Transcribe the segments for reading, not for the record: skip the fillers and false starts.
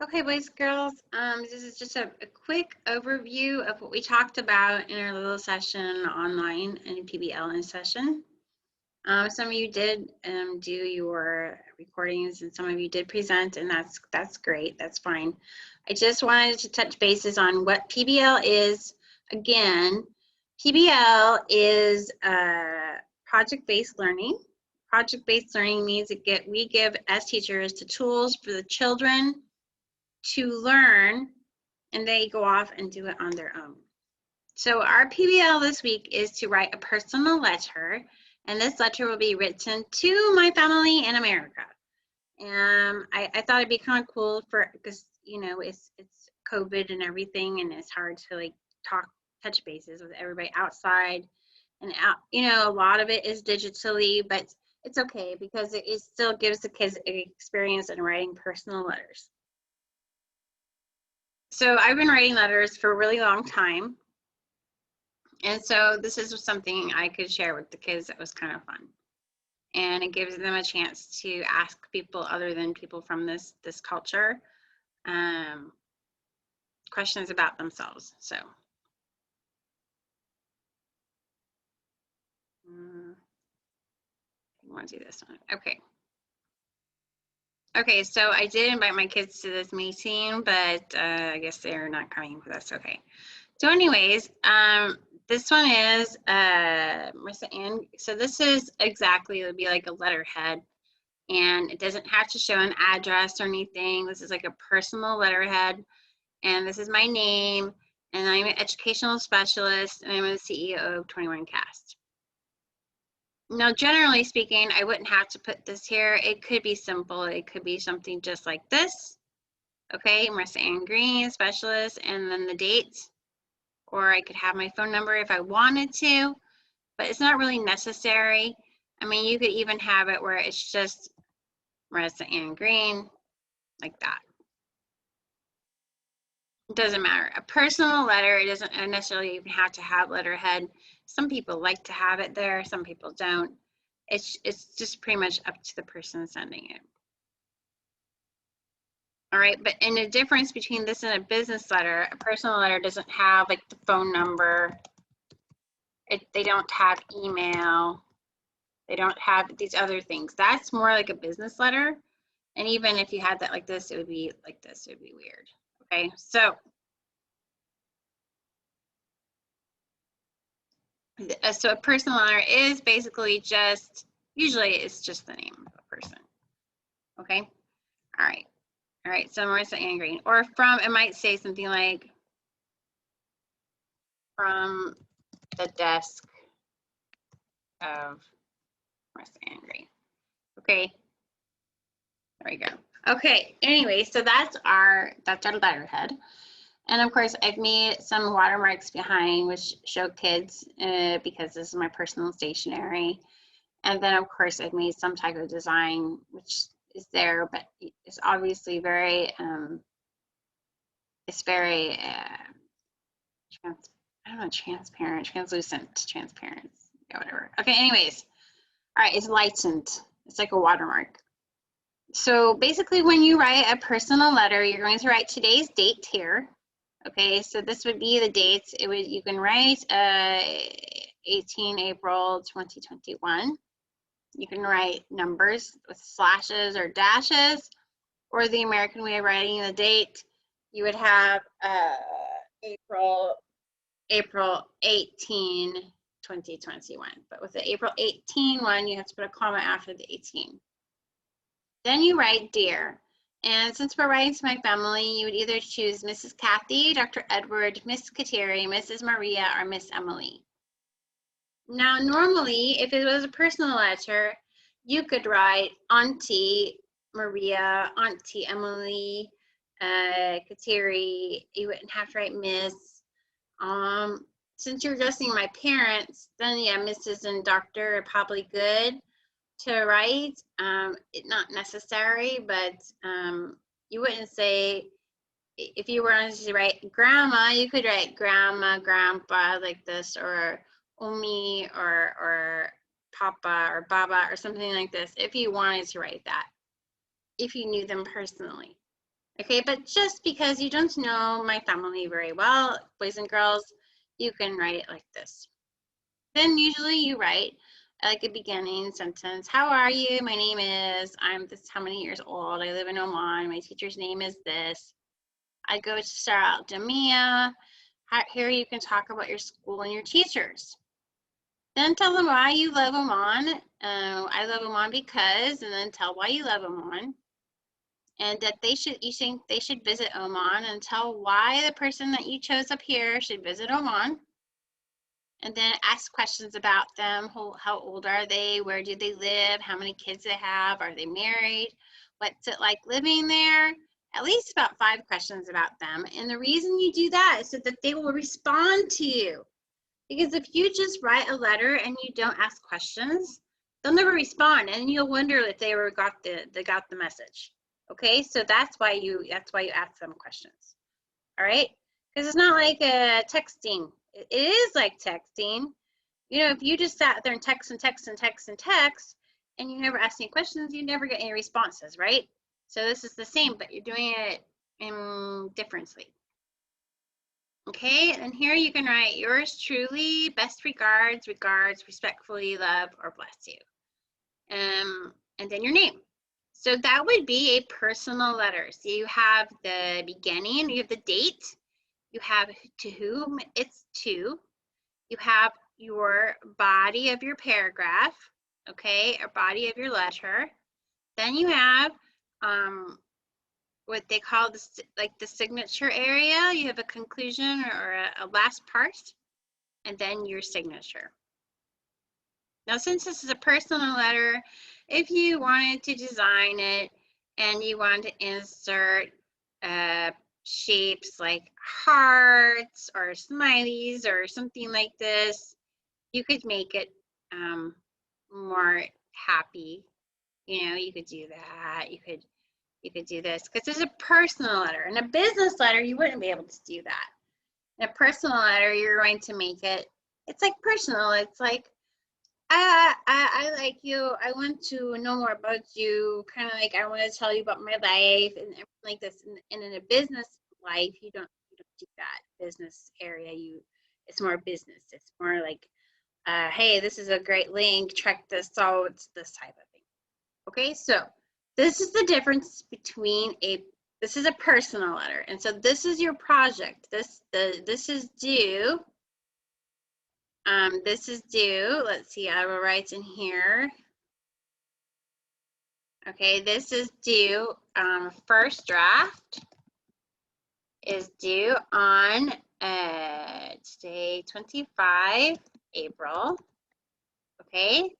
Okay, boys, girls, this is just a quick overview of what we talked about in our little session online in PBL in session. Some of you did do your recordings and some of you did present, and that's great, that's fine. I just wanted to touch bases on what PBL is. Again, PBL is project-based learning. Project-based learning means we give as teachers the tools for the children to learn, and they go off and do it on their own. So our PBL this week is to write a personal letter, and this letter will be written to my family in America. And I thought it'd be kind of cool because you know it's COVID and everything, and it's hard to like touch bases with everybody outside, and you know, a lot of it is digitally, but it's okay because it still gives the kids an experience in writing personal letters. So I've been writing letters for a really long time. And so this is something I could share with the kids that was kind of fun. And it gives them a chance to ask people other than people from this culture questions about themselves. So I want to do this one. Okay. Okay, so I did invite my kids to this meeting, but I guess they're not coming, but that's okay. So anyways, this one is Marissa Ann. So this is exactly, it would be like a letterhead, and it doesn't have to show an address or anything. This is like a personal letterhead, and this is my name, and I'm an educational specialist, and I'm the CEO of 21 Cast. Now, generally speaking, I wouldn't have to put this here. It could be simple. It could be something just like this. Okay, Marissa Ann Green, specialist, and then the date. Or I could have my phone number if I wanted to, but it's not really necessary. I mean, you could even have it where it's just Marissa Ann Green, like that. It doesn't matter. A personal letter, it doesn't necessarily even have to have letterhead. Some people like to have it there, some people don't. It's just pretty much up to the person sending it. All right, but in the difference between this and a business letter, a personal letter doesn't have like the phone number. They don't have email. They don't have these other things. That's more like a business letter. And even if you had that like this, it would be like this. It would be weird. Okay, so a personal letter is basically just, usually it's just the name of a person. Okay, all right. All right, so Marissa Ann Green. Or from, it might say something like, from the desk of Marissa Ann Green. Okay, there we go. Okay, anyway, so that's our letterhead. And of course, I've made some watermarks behind which show kids because this is my personal stationery. And then of course, I've made some type of design which is there, but it's obviously very, it's very, I don't know, transparent, translucent, transparent, yeah, whatever. Okay, anyways, all right, it's lightened. It's like a watermark. So basically when you write a personal letter, you're going to write today's date here. Okay, so this would be the dates. You can write 18 April 2021. You can write numbers with slashes or dashes, or the American way of writing the date, you would have April 18, 2021. But with the April 18 one, you have to put a comma after the 18. Then you write dear. And since we're writing to my family, you would either choose Mrs. Kathy, Dr. Edward, Miss Kateri, Mrs. Maria, or Miss Emily. Now, normally, if it was a personal letter, you could write Auntie Maria, Auntie Emily, Kateri. You wouldn't have to write Miss. Since you're addressing my parents, then yeah, Mrs. and Doctor are probably good to write. Not necessary, but you wouldn't say, if you were to write grandma, you could write grandma, grandpa like this, or Omi, or papa, or baba, or something like this, if you wanted to write that, if you knew them personally. Okay, but just because you don't know my family very well, boys and girls, you can write it like this. Then usually you write like a beginning sentence. How are you? My name is, I'm this how many years old. I live in Oman. My teacher's name is this. I go to start out Jamia. Here you can talk about your school and your teachers. Then tell them why you love Oman. I love Oman because, and then tell why you love Oman. And that you think they should visit Oman, and tell why the person that you chose up here should visit Oman. And then ask questions about them. How old are they? Where do they live? How many kids they have? Are they married? What's it like living there? At least about 5 questions about them. And the reason you do that is so that they will respond to you. Because if you just write a letter and you don't ask questions, they'll never respond, and you'll wonder if they got the message. Okay, so that's why you ask them questions. All right, because it's not like texting. It is like texting. You know, if you just sat there and text and text and text and text, and you never ask any questions, you never get any responses, right? So this is the same, but you're doing it differently. Okay, and here you can write yours truly, best regards, respectfully, love, or bless you. And then your name. So that would be a personal letter. So you have the beginning, you have the date, you have to whom it's to, you have your body of your paragraph, okay, or body of your letter. Then you have what they call the signature area. You have a conclusion or a last part, and then your signature. Now, since this is a personal letter, if you wanted to design it and you want to insert shapes like hearts or smileys or something like this, you could make it more happy. You know, you could do that. You could do this because it's a personal letter. In a business letter, you wouldn't be able to do that. In a personal letter, you're going to make it, it's like personal. It's like, I like you. I want to know more about you. Kind of like I want to tell you about my life and everything like this. And in a business life, you don't do that. Business area, it's more business. It's more like, hey, this is a great link. Check this out. It's this type of thing. Okay, so this is the difference between this is a personal letter, and so this is your project. This is due. This is due. Let's see, I will write in here. Okay, this is due. First draft is due on today, 25 April. Okay,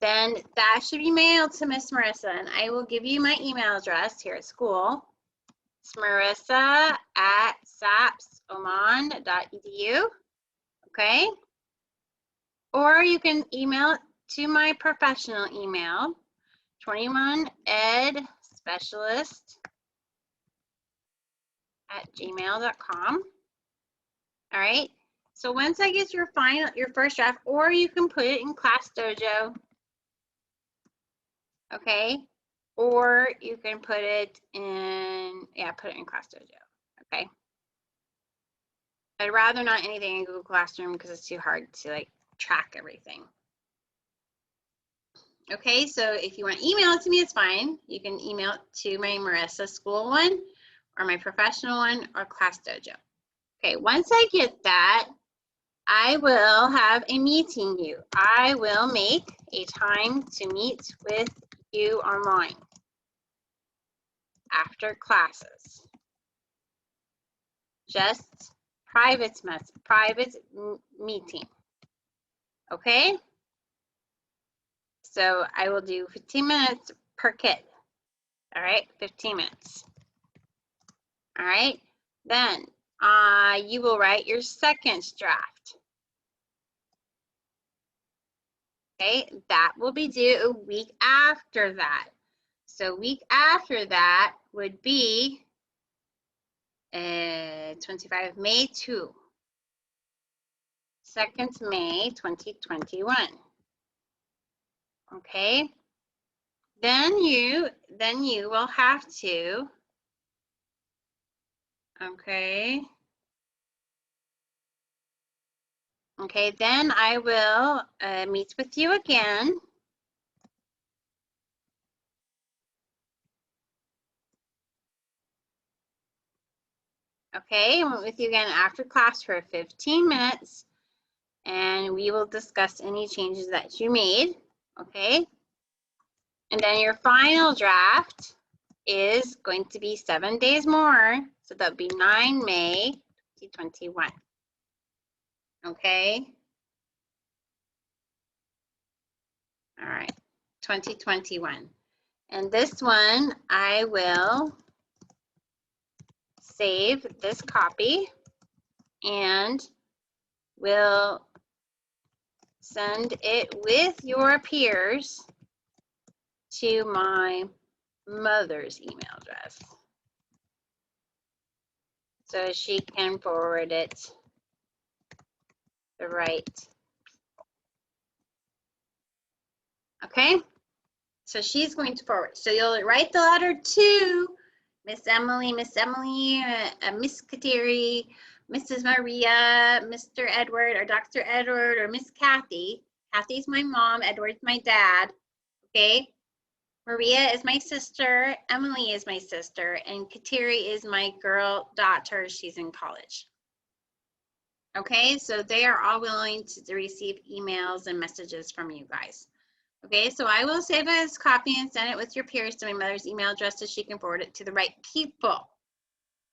then that should be mailed to Miss Marissa, and I will give you my email address here at school. It's marissa@sapsoman.edu. Okay, or you can email it to my professional email, 21edspecialist@gmail.com. All right. So once I get your first draft, or you can put it in Class Dojo. Okay. Or you can put it in, put it in Class Dojo. Okay. I'd rather not anything in Google Classroom because it's too hard to like track everything. Okay, so if you want to email it to me, it's fine. You can email it to my Marissa School one, or my professional one, or Class Dojo. Okay, once I get that, I will have a meeting you. I will make a time to meet with you online after classes. Just private meeting. Okay? So I will do 15 minutes per kid. All right, 15 minutes. All right, then you will write your second draft. Okay, that will be due a week after that. So week after that would be 25 May 2. 2nd May 2021. Okay, then you will have to Okay. Okay, then I will meet with you again. Okay, I meet with you again after class for 15 minutes, and we will discuss any changes that you made. Okay, and then your final draft is going to be 7 days more, so that'll be 9 May 2021. Okay. All right, 2021. And this one, I will save this copy and will send it with your peers to my mother's email address so she can forward it the right. Okay, so she's going to forward. So you'll write the letter to Miss Emily, Miss Kateri, Mrs. Maria, Mr. Edward, or Dr. Edward, or Miss Kathy. Kathy's my mom, Edward's my dad. Okay, Maria is my sister, Emily is my sister, and Kateri is my girl daughter. She's in college. Okay, so they are all willing to receive emails and messages from you guys. Okay, so I will save this copy and send it with your peers to my mother's email address so she can forward it to the right people.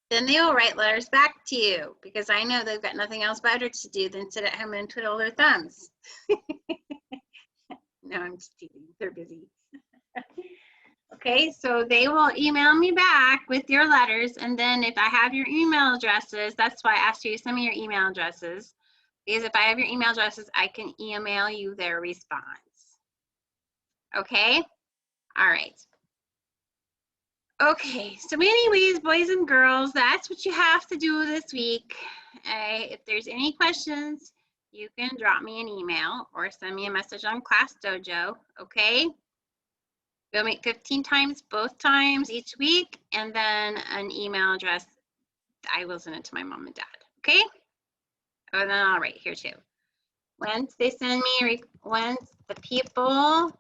Then they will write letters back to you because I know they've got nothing else better to do than sit at home and twiddle their thumbs. No, I'm just teasing. They're busy. Okay, so they will email me back with your letters, and then if I have your email addresses, that's why I asked you to send me your email addresses, because if I have your email addresses, I can email you their response. Okay, all right. Okay, so anyways, boys and girls, that's what you have to do this week. If there's any questions, you can drop me an email or send me a message on Class Dojo, okay? We'll meet 15 times both times each week, and then an email address. I will send it to my mom and dad, okay? Oh, and then I'll write here too. Once they send me, once the people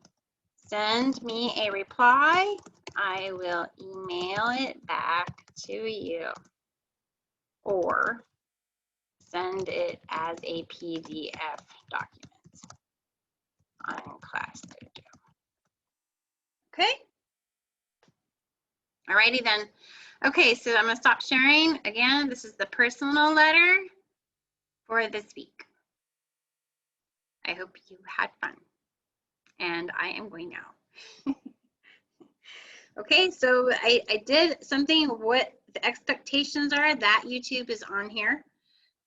send me a reply, I will email it back to you or send it as a PDF document on Class Dojo. Okay? Alrighty then. Okay, so I'm gonna stop sharing. Again, this is the personal letter for this week. I hope you had fun. And I am going now. Okay, so I did something, what the expectations are, that YouTube is on here.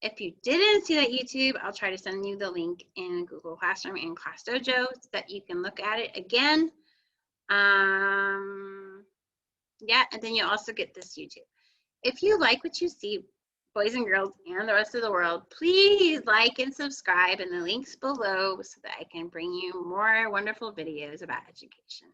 If you didn't see that YouTube, I'll try to send you the link in Google Classroom and Class Dojo so that you can look at it again. Yeah, and then you'll also get this YouTube. If you like what you see, boys and girls and the rest of the world, please like and subscribe in the links below so that I can bring you more wonderful videos about education.